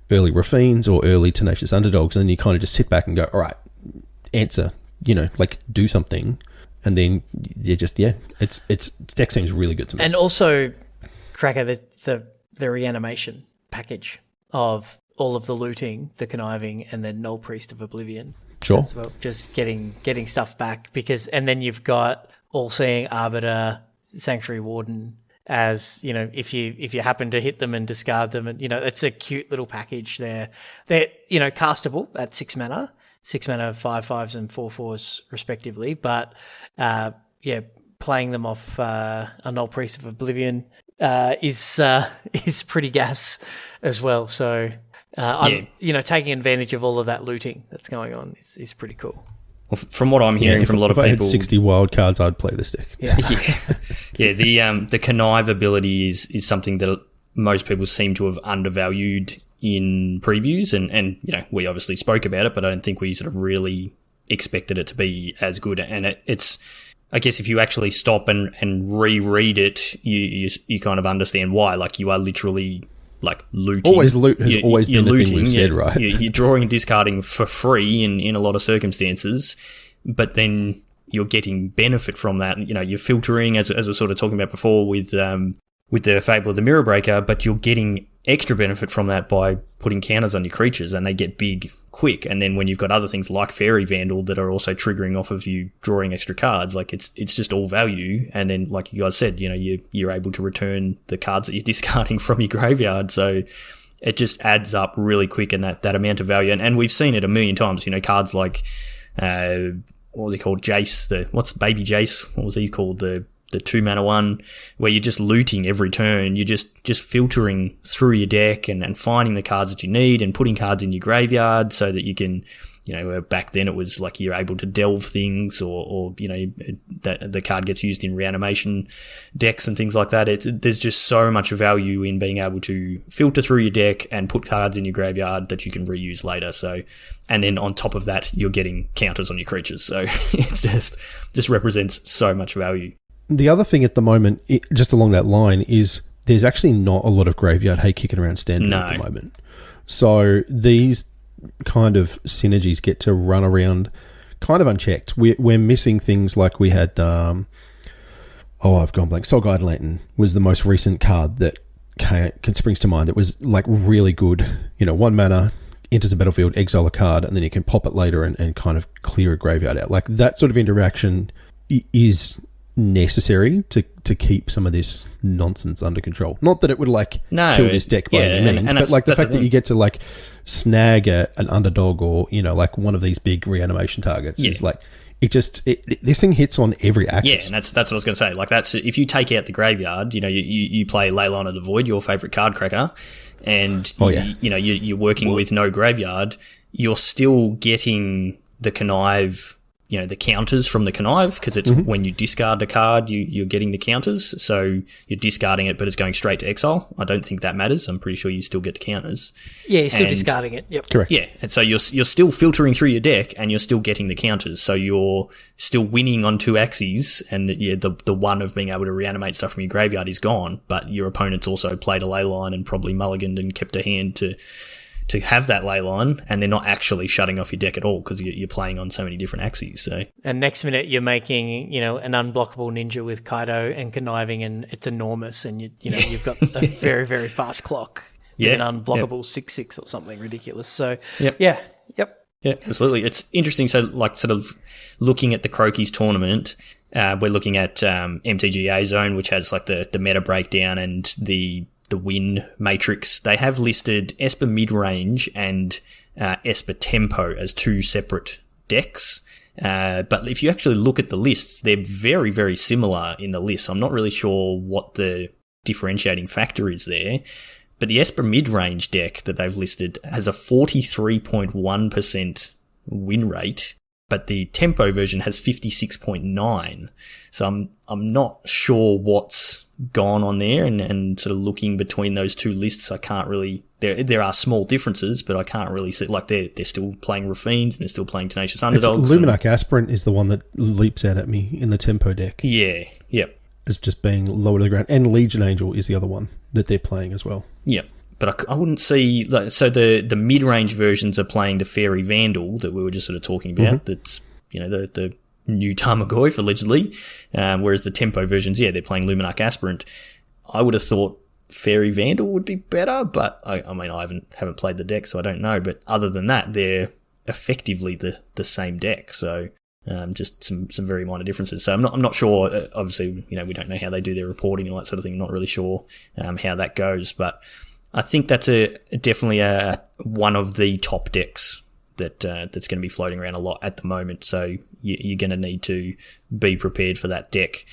early Rafines or early Tenacious Underdogs, and then you kind of just sit back and go, all right, answer, do something, and then it's deck seems really good to me. And also, Cracker, the reanimation package of all of the looting, the conniving, and then Null Priest of Oblivion. Sure. As well, just getting stuff back, and then you've got All-Seeing Arbiter, Sanctuary Warden, as if you happen to hit them and discard them, and it's a cute little package there. They're castable at 6 mana, 5/5s and 4/4s respectively, but playing them off a Null Priest of Oblivion is pretty gas as well. So taking advantage of all of that looting that's going on is pretty cool. Well, from what I'm hearing from a lot of people, if I had 60 wild cards, I'd play this deck. The connive ability is something that most people seem to have undervalued in previews, and we obviously spoke about it, but I don't think we sort of really expected it to be as good. And it's, I guess, if you actually stop and reread it, you kind of understand why. You are literally looting. Loot has always been the thing we've said, right? You're drawing and discarding for free in a lot of circumstances, but then you're getting benefit from that. You're filtering, as we're sort of talking about before with the Fable of the Mirror Breaker, but you're getting extra benefit from that by putting counters on your creatures, and they get big quick. And then when you've got other things like Fairy Vandal that are also triggering off of you drawing extra cards, it's just all value. And then, like you guys said, you're able to return the cards that you're discarding from your graveyard. So it just adds up really quick in that amount of value. And we've seen it a million times. Cards like what was he called? Jace. What's Baby Jace? What was he called? The the 2-mana one, where you're just looting every turn. You're just filtering through your deck and finding the cards that you need and putting cards in your graveyard so that you can, back then it was like you're able to delve things or that the card gets used in reanimation decks and things like that. There's just so much value in being able to filter through your deck and put cards in your graveyard that you can reuse later. So, and then on top of that, you're getting counters on your creatures. So it's just represents so much value. The other thing at the moment, just along that line, is there's actually not a lot of graveyard hay kicking around standard at the moment. So these kind of synergies get to run around kind of unchecked. We're missing things like we had, I've gone blank. Soul Guide Lantern was the most recent card that springs to mind. That was like really good. 1 mana, enters the battlefield, exile a card, and then you can pop it later and kind of clear a graveyard out. Like that sort of interaction is necessary to keep some of this nonsense under control. Not that it would kill this deck by any means, but like the fact that you get to like snag an underdog or like one of these big reanimation targets is like this thing hits on every axis. Yeah, and that's what I was going to say. Like that's if you take out the graveyard, you play Leyline of the Void, your favorite card cracker, and you're working with no graveyard, you're still getting the connive. The counters from the connive, because it's when you discard the card, you're getting the counters. So you're discarding it, but it's going straight to exile. I don't think that matters. I'm pretty sure you still get the counters. Yeah, you're still discarding it. Yep. Correct. Yeah, and so you're still filtering through your deck, and you're still getting the counters. So you're still winning on 2 axes, and the one of being able to reanimate stuff from your graveyard is gone, but your opponent's also played a leyline and probably mulliganed and kept a hand to have that ley line, and they're not actually shutting off your deck at all because you're playing on so many different axes. So, and next minute you're making an unblockable ninja with Kaido and conniving, and it's enormous, and you've got a very very fast clock, with an unblockable 6/6 or something ridiculous. So yeah, absolutely. It's interesting. So like sort of looking at the Crokies tournament, we're looking at MTGA Zone, which has like the meta breakdown and the win matrix. They have listed Esper Midrange and Esper Tempo as 2 separate decks. But if you actually look at the lists, they're very, very similar in the list. I'm not really sure what the differentiating factor is there. But the Esper Midrange deck that they've listed has a 43.1% win rate, but the Tempo version has 56.9%. So I'm not sure what's gone on there, and sort of looking between those 2 lists, I can't really. There are small differences, but I can't really see. Like they're still playing Rafines and they're still playing Tenacious Underdogs. Luminarch Aspirant is the one that leaps out at me in the Tempo deck. Yeah, yep. As just being lower to the ground, and Legion Angel is the other one that they're playing as well. Yep. But I wouldn't see. So the mid-range versions are playing the Fairy Vandal that we were just sort of talking about. That's the new Tarmogoyf allegedly, whereas the Tempo versions, they're playing Luminarch Aspirant. I would have thought Fairy Vandal would be better, but I mean I haven't played the deck, so I don't know. But other than that, they're effectively the same deck. So just some very minor differences. So I'm not sure. Obviously, we don't know how they do their reporting and all that sort of thing. I'm not really sure how that goes, but I think that's definitely one of the top decks that's going to be floating around a lot at the moment. So you're going to need to be prepared for that deck.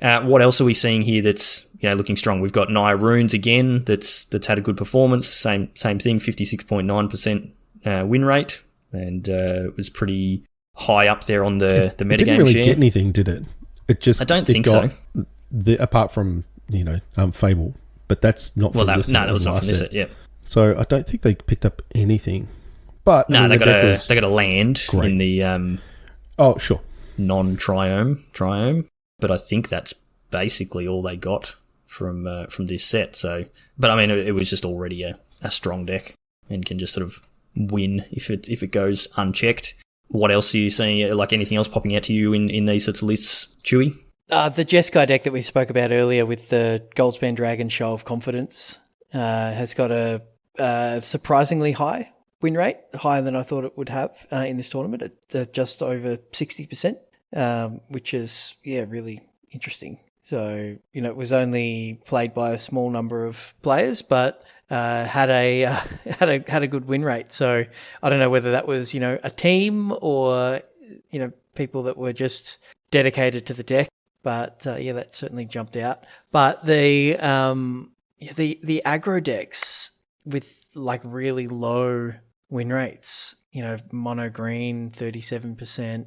What else are we seeing here that's looking strong? We've got Naya Runes again. That's had a good performance. Same thing. 56.9% win rate, and it was pretty high up there on the metagame share. It didn't really get anything, did it? It just I don't think so. Apart from Fable, but that's not from this. No, that was not from this set. Yeah. So I don't think they picked up anything. But no, they got a land in the sure, non-triome, but I think that's basically all they got from this set. So, but I mean, it was just already a strong deck and can just sort of win if it goes unchecked. What else are you seeing? Like anything else popping out to you in these sorts of lists, Chewy? The Jeskai deck that we spoke about earlier with the Goldspan Dragon Show of Confidence has got a surprisingly high win rate, higher than I thought it would have in this tournament at just over 60%, which is really interesting. So it was only played by a small number of players, but had a good win rate. So I don't know whether that was a team or people that were just dedicated to the deck. but that certainly jumped out. But the aggro decks with like really low win rates, mono green 37%,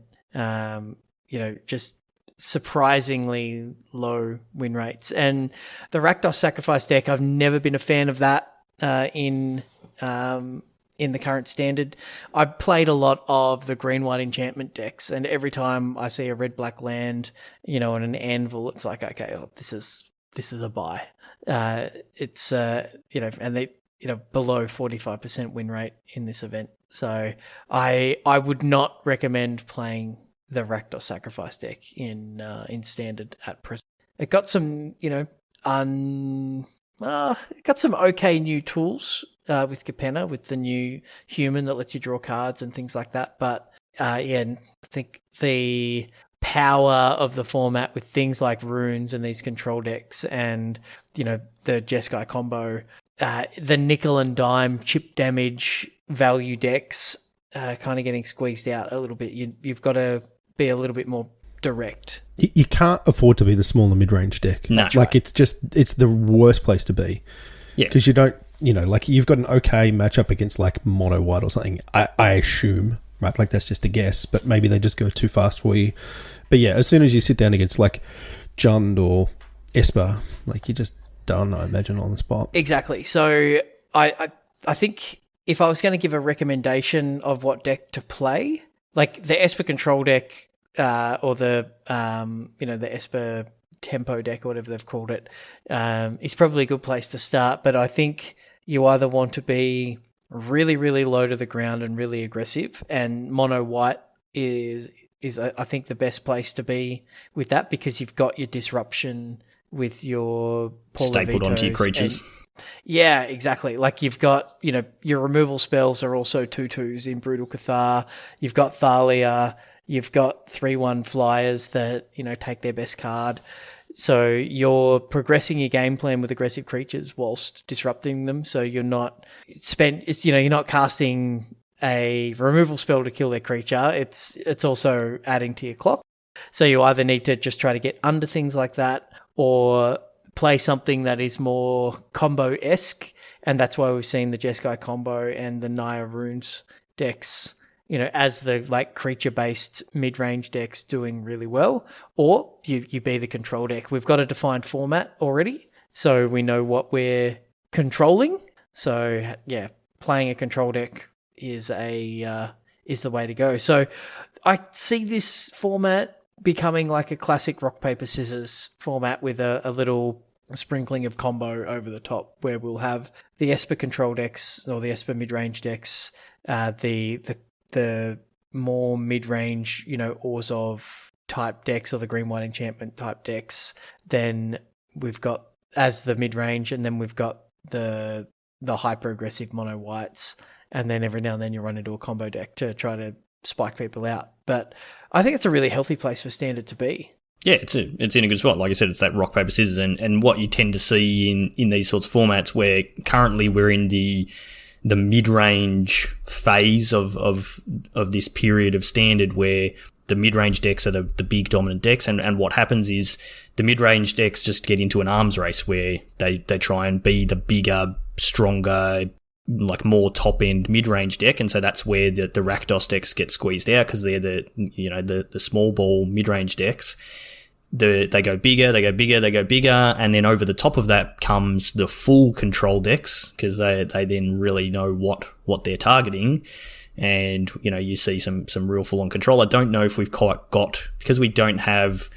just surprisingly low win rates. And the Rakdos Sacrifice deck, I've never been a fan of that in the current standard. I've played a lot of the green-white enchantment decks, and every time I see a red-black land, and an anvil, it's like, okay, this is a buy. It's and they below 45% win rate in this event. So I would not recommend playing the Rakdos Sacrifice deck in standard at present. It got some it got some okay new tools with Capenna, with the new human that lets you draw cards and things like that. But I think the power of the format with things like runes and these control decks and the Jeskai combo, the nickel and dime chip damage value decks kind of getting squeezed out a little bit. You've got to be a little bit more direct. You can't afford to be the smaller mid-range deck. No. Like, it's the worst place to be. Yeah. Because you don't, like, you've got an okay matchup against like mono white or something, I assume, right? Like, that's just a guess, but maybe they just go too fast for you. But yeah, as soon as you sit down against like Jund or Esper, like, you're just done, I imagine, on the spot. Exactly. So I think if I was going to give a recommendation of what deck to play, like the Esper control deck, or the the Esper tempo deck, or whatever they've called it, is probably a good place to start. But I think you either want to be really, really low to the ground and really aggressive, and mono white is I think the best place to be with that, because you've got your disruption with your stapled onto your creatures. Yeah, exactly. Like, you've got, your removal spells are also 2/2s in Brutal Cathar. You've got Thalia. You've got 3/1 flyers that, take their best card. So you're progressing your game plan with aggressive creatures whilst disrupting them. So you're not you're not casting a removal spell to kill their creature. It's also adding to your clock. So you either need to just try to get under things like that, or play something that is more combo-esque, and that's why we've seen the Jeskai combo and the Naya Runes decks, as the like creature-based mid-range decks doing really well. Or you be the control deck. We've got a defined format already, so we know what we're controlling. So yeah, playing a control deck is the way to go. So I see this format becoming like a classic rock, paper, scissors format with a little sprinkling of combo over the top, where we'll have the Esper control decks or the Esper mid-range decks, the more mid-range, Orzhov type decks, or the green-white enchantment type decks. Then we've got as the mid-range, and then we've got the hyper-aggressive mono whites, and then every now and then you run into a combo deck to try to spike people out. But I think it's a really healthy place for standard to be. Yeah, it's in a good spot. Like I said, it's that rock, paper, scissors, and what you tend to see in these sorts of formats, where currently we're in the mid-range phase of this period of standard, where the mid-range decks are the big dominant decks, and what happens is the mid-range decks just get into an arms race where they try and be the bigger, stronger, like more top-end mid-range deck, and so that's where the Rakdos decks get squeezed out, because they're the small ball mid-range decks. They go bigger, and then over the top of that comes the full control decks, because they then really know what they're targeting, and you see some real full-on control. I don't know if we've quite got, because we don't have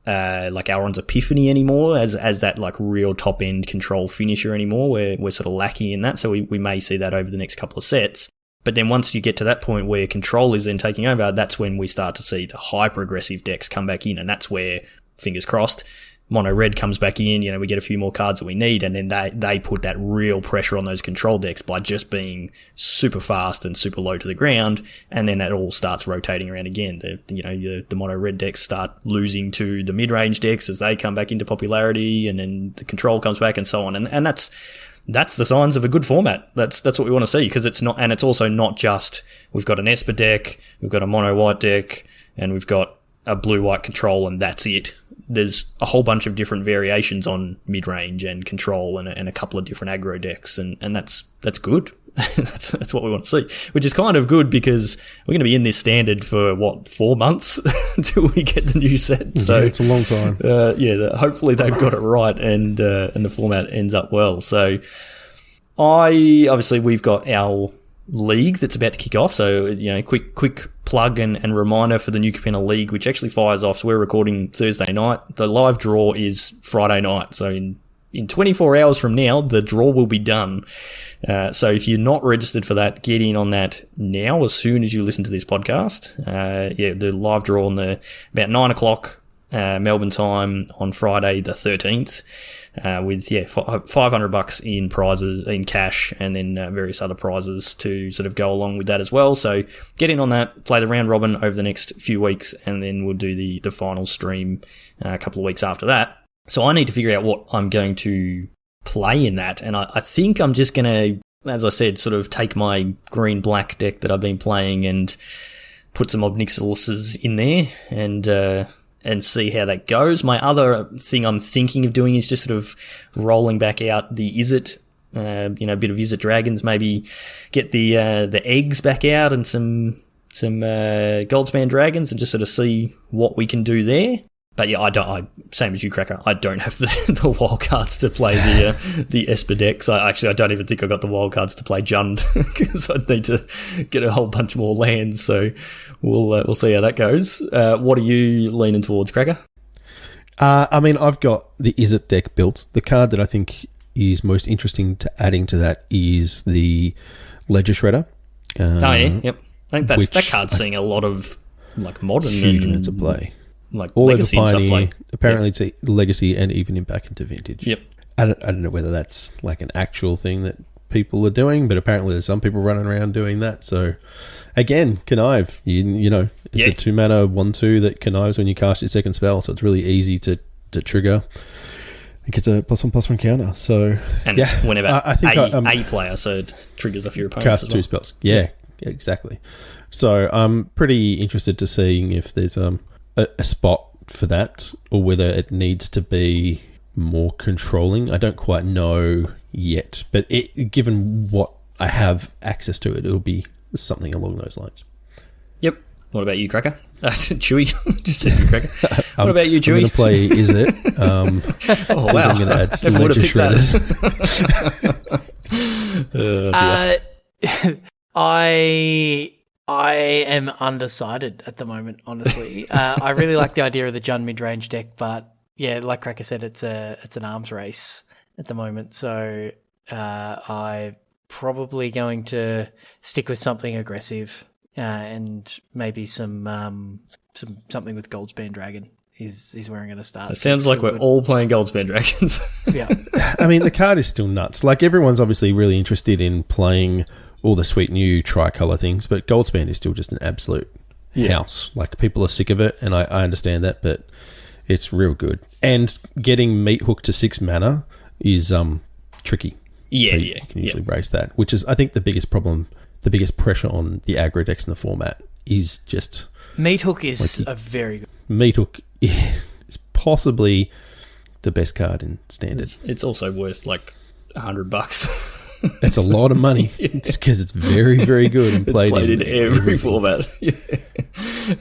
like Auron's Epiphany anymore as that like real top end control finisher anymore. We're sort of lacking in that, so we may see that over the next couple of sets. But then once you get to that point where control is then taking over, that's when we start to see the hyper aggressive decks come back in, and that's where, fingers crossed, mono red comes back in. We get a few more cards that we need, and then they put that real pressure on those control decks by just being super fast and super low to the ground, and then that all starts rotating around again. The mono red decks start losing to the mid range decks as they come back into popularity, and then the control comes back, and so on. And that's the signs of a good format. That's what we want to see, because it's not, and it's also not just we've got an Esper deck, we've got a mono white deck, and we've got a blue white control, and that's it. there's a whole bunch of different variations on mid-range and control and a couple of different aggro decks, and that's good. that's what we want to see, which is kind of good because we're going to be in this standard for 4 months until we get the new set. So it's a long time. Hopefully they've got it right and the format ends up well. So we've got our league that's about to kick off. So, quick plug and reminder for the new Capenna League, which actually fires off. So we're recording Thursday night. The live draw is Friday night. So in 24 hours from now, the draw will be done. So if you're not registered for that, get in on that now as soon as you listen to this podcast. The live draw on about 9 o'clock Melbourne time on Friday the 13th. With $500 in prizes in cash, and then various other prizes to sort of go along with that as well. So get in on that, play the round robin over the next few weeks, and then we'll do the final stream a couple of weeks after that. So I need to figure out what I'm going to play in that, and I think I'm just going to, as I said, sort of take my green-black deck that I've been playing and put some Obnixiluses in there and see how that goes. My other thing I'm thinking of doing is just sort of rolling back out the Izzet, a bit of Izzet Dragons, maybe get the eggs back out and some Goldspan Dragons and just sort of see what we can do there. But yeah, same as you, Cracker. I don't have the wild cards to play the Esper decks. I don't even think I got the wild cards to play Jund because I'd need to get a whole bunch more lands. So we'll see how that goes. What are you leaning towards, Cracker? I've got the Izzet deck built. The card that I think is most interesting to adding to that is the Ledger Shredder. Yep. I think that card's seeing a lot of like modern huge amounts of play. Like all legacy over and stuff like. Apparently, it's a legacy and even back into vintage. Yep. I don't know whether that's like an actual thing that people are doing, but apparently there's some people running around doing that. So again, connive. It's a 2-mana 1/2 that connives when you cast your second spell, so it's really easy to trigger. It gets a +1/+1 counter. So and it's whenever I think a player, so it triggers off your opponent. Cast 2 spells. Yeah, exactly. So I'm pretty interested to seeing if there's a spot for that, or whether it needs to be more controlling. I don't quite know yet, but given what I have access to it'll be something along those lines. Yep. What about you, Cracker? Chewy. Just said you, Cracker. What about you, Chewy? I'm going to play Is It. Oh, wow. I'm going to add Never would have picked Shredders. I am undecided at the moment, honestly. I really like the idea of the Jund mid-range deck, but yeah, like Cracker said, it's an arms race at the moment. So I'm probably going to stick with something aggressive and maybe something with Goldspan Dragon is where I'm going to start. So it sounds like we're all playing Goldspan Dragons. Yeah. The card is still nuts. Like, everyone's obviously really interested in playing all the sweet new tricolour things, but Goldspan is still just an absolute house. Like, people are sick of it, and I understand that, but it's real good. And getting Meat Hook to 6 mana is tricky. Yeah, so you can usually race that, which is, I think, the biggest problem, the biggest pressure on the aggro decks in the format is just... Meat Hook is a very good... Meat Hook is possibly the best card in Standard. It's also worth like $100. It's a lot of money. Just because it's very, very good and played in every format. Yeah.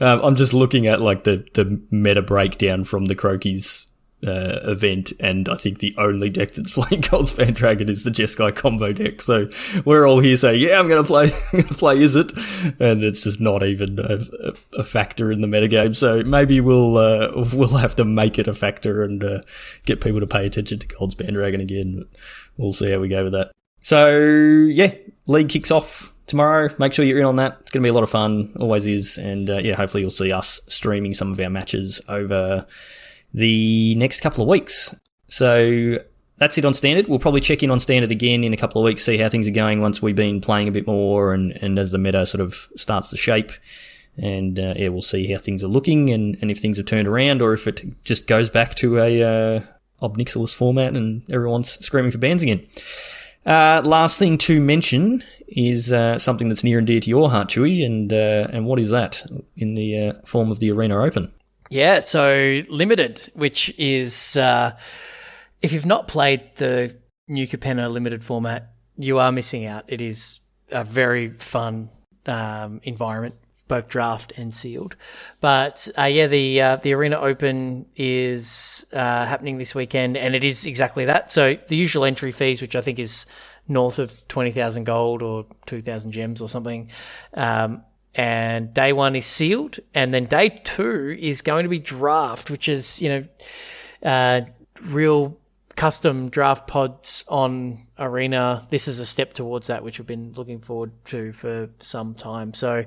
I'm just looking at like the meta breakdown from the Crokies event, and I think the only deck that's playing Goldspan Dragon is the Jeskai combo deck. So we're all here saying, "Yeah, I'm going to play Izzet," and it's just not even a factor in the metagame. So maybe we'll have to make it a factor and get people to pay attention to Goldspan Dragon again. But we'll see how we go with that. So, yeah, league kicks off tomorrow. Make sure you're in on that. It's going to be a lot of fun, always is. And, hopefully you'll see us streaming some of our matches over the next couple of weeks. So that's it on Standard. We'll probably check in on Standard again in a couple of weeks, see how things are going once we've been playing a bit more and as the meta sort of starts to shape. And, we'll see how things are looking and if things have turned around or if it just goes back to a Obnixilis format and everyone's screaming for bans again. Last thing to mention is something that's near and dear to your heart, Chewy, and what is that in the form of the Arena Open? Yeah, so Limited, which is, if you've not played the new Capenna Limited format, you are missing out. It is a very fun environment, both draft and sealed. But the Arena Open is happening this weekend, and it is exactly that. So the usual entry fees, which I think is north of 20,000 gold or 2,000 gems or something. And day one is sealed, and then day two is going to be draft, which is, real custom draft pods on Arena. This is a step towards that, which we've been looking forward to for some time. So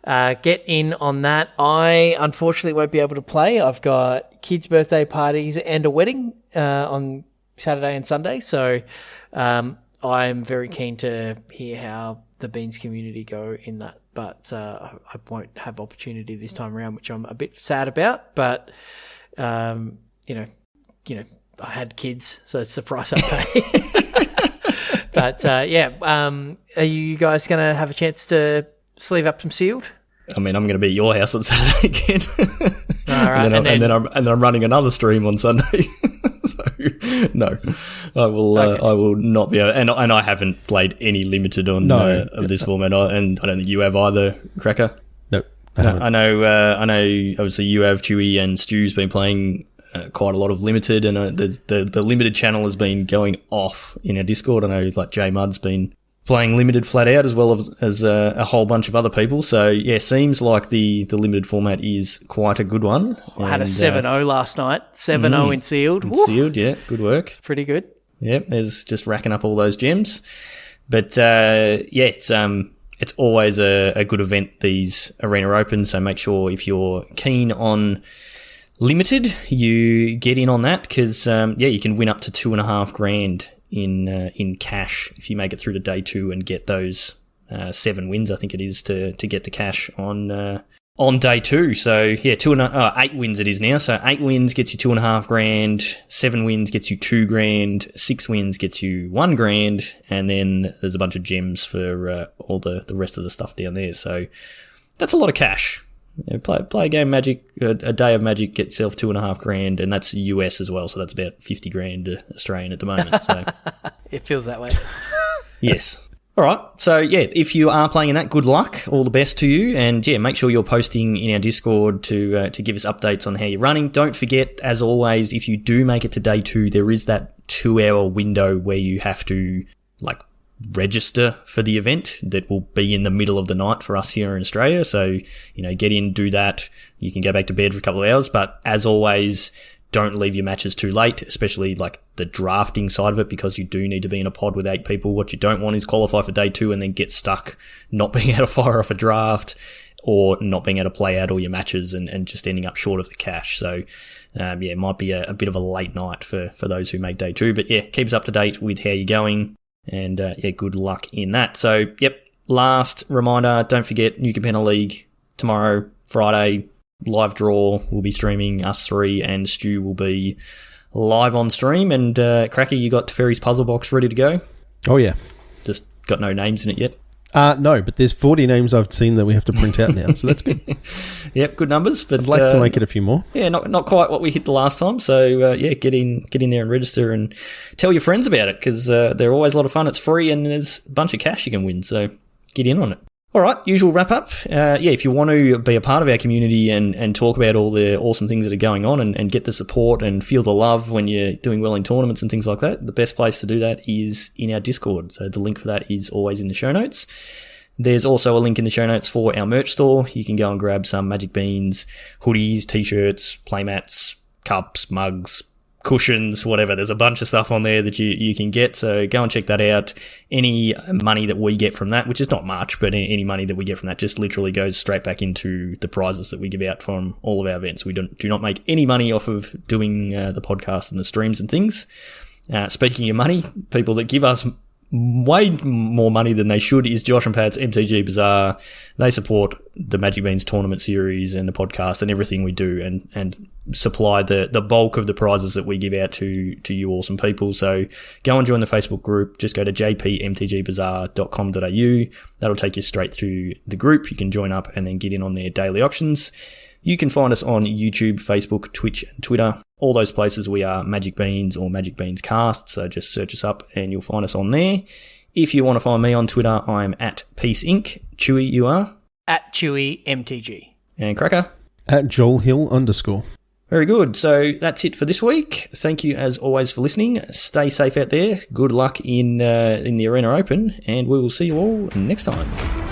get in on that. I unfortunately won't be able to play. I've got kids' birthday parties and a wedding on Saturday and Sunday. So I'm very keen to hear how the Beans community go in that. But I won't have opportunity this time around, which I'm a bit sad about. But, I had kids, so it's the price I pay. But, are you guys going to have a chance to sleeve up some sealed? I mean, I'm going to be at your house on Saturday again. All right. and then I'm running another stream on Sunday. So, no, I will. Okay. I will not be able, and I haven't played any limited on of this format, and I don't think you have either, Cracker. Nope. I know. Obviously, you have Chewy and Stu's been playing quite a lot of limited, and the limited channel has been going off in our Discord. I know, like J Mud's been playing limited flat out, as well as a whole bunch of other people. So yeah, seems like the limited format is quite a good one. I had a 7-0 last night. 7-0 in sealed. In sealed, yeah, good work. Pretty good. Yeah, there's just racking up all those gems. But it's always a good event, these Arena Opens. So make sure if you're keen on limited, you get in on that, because you can win up to $2,500 in cash if you make it through to day two and get those 7 wins. I think it is to get the cash on day two. So yeah, 8 wins it is now. So 8 wins gets you $2,500, 7 wins gets you $2,000, 6 wins gets you $1,000, and then there's a bunch of gems for all the rest of the stuff down there. So that's a lot of cash. Play a game of Magic, a day of Magic, get yourself $2,500, and that's US as well. So that's about $50,000 Australian at the moment. So it feels that way. Yes. All right. So yeah, if you are playing in that, good luck. All the best to you, and yeah, make sure you're posting in our Discord to give us updates on how you're running. Don't forget, as always, if you do make it to day 2, there is that 2-hour window where you have to register for the event. That will be in the middle of the night for us here in Australia. So, get in, do that. You can go back to bed for a couple of hours. But as always, don't leave your matches too late, especially the drafting side of it, because you do need to be in a pod with 8 people. What you don't want is qualify for day 2 and then get stuck not being able to fire off a draft or not being able to play out all your matches and just ending up short of the cash. So, it might be a bit of a late night for those who make day 2. But yeah, keep us up to date with how you're going. And good luck in that. So, last reminder, don't forget New Capenna League tomorrow, Friday, live draw. We'll be streaming, us 3, and Stu will be live on stream. And Cracker, you got Teferi's puzzle box ready to go? Oh, yeah. Just got no names in it yet? No, but there's 40 names I've seen that we have to print out now, so that's good. Yep, good numbers. But I'd like to make it a few more. Yeah, not quite what we hit the last time. So get in there and register and tell your friends about it, because they're always a lot of fun. It's free and there's a bunch of cash you can win. So get in on it. All right, usual wrap up. If you want to be a part of our community and talk about all the awesome things that are going on and get the support and feel the love when you're doing well in tournaments and things like that, the best place to do that is in our Discord. So the link for that is always in the show notes. There's also a link in the show notes for our merch store. You can go and grab some Magic Beans, hoodies, t-shirts, playmats, cups, mugs, cushions, whatever. There's a bunch of stuff on there that you can get, so go and check that out. Any money that we get from that, which is not much, but any money that we get from that just literally goes straight back into the prizes that we give out from all of our events. We do not make any money off of doing the podcast and the streams and things. Speaking of money, people that give us way more money than they should is Josh and Pat's MTG Bazaar. They support the Magic Beans tournament series and the podcast and everything we do, and supply the bulk of the prizes that we give out to you awesome people. So go and join the Facebook group. Just go to jpmtgbazaar.com.au. That'll take you straight through the group. You can join up and then get in on their daily auctions. You can find us on YouTube, Facebook, Twitch, and Twitter. All those places we are Magic Beans or Magic Beans Cast, so just search us up and you'll find us on there. If you want to find me on Twitter, I'm at Peace Inc. Chewy, you are? At Chewy MTG. And Cracker? At Joel Hill _. Very good. So that's it for this week. Thank you as always for listening. Stay safe out there. Good luck in the Arena Open, and we will see you all next time.